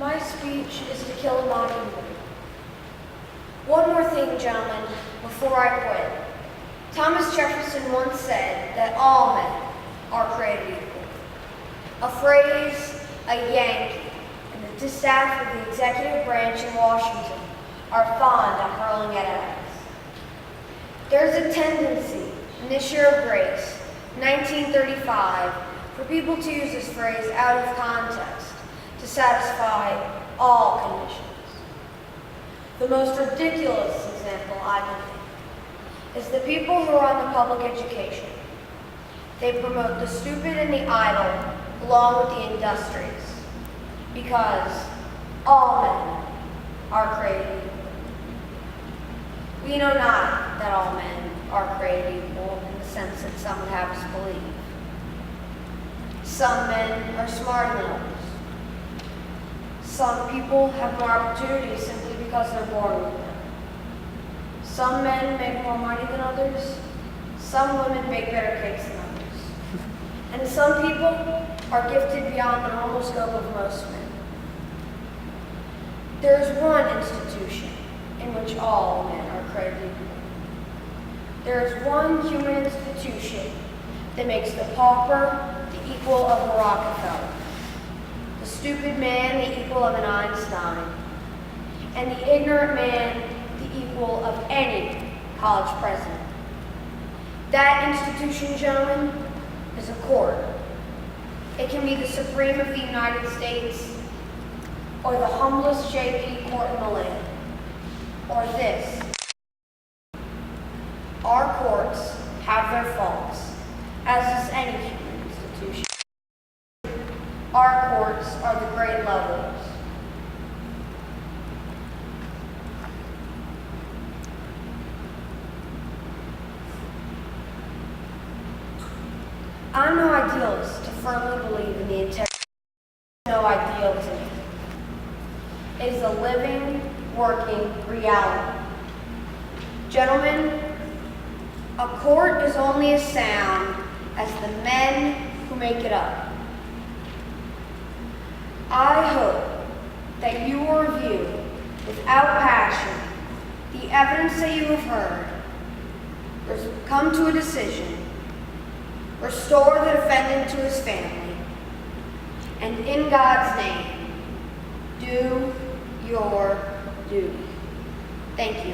My speech is to kill a mockingbird. One more thing, gentlemen, before I quit. Thomas Jefferson once said that all men are created equal. A phrase a Yankee and the staff of the executive branch in Washington are fond of hurling at us. There's a tendency in this year of grace, 1935, for people to use this phrase out of context to satisfy all conditions. The most ridiculous example I can think is the people who are on the public education. They promote the stupid and the idle along with the industrious because all men are created equal. We know not that all men are created equal in the sense that some would have us believe. Some men are smarter than others. Some people have more opportunities simply because they're born with them. Some men make more money than others. Some women bake better cakes than others. And some people are gifted beyond the normal scope of most men. There is one institution in which all men are created equal. There is one human institution that makes the pauper the equal of a Rockefeller, the stupid man the equal of an Einstein, and the ignorant man the equal of any college president. That institution, gentlemen, is a court. It can be the Supreme of the United States, or the humblest JP court in the land, or this. Our courts have their faults, as does any human institution. Our courts are the great levelers. I'm no idealist to firmly believe in the integrity. No ideal to me. It is a living, working reality. Gentlemen, a court is only as sound as the men who make it up. I hope that you will review without passion the evidence that you have heard, come to a decision, restore the defendant to his family, and in God's name, do your duty. Thank you.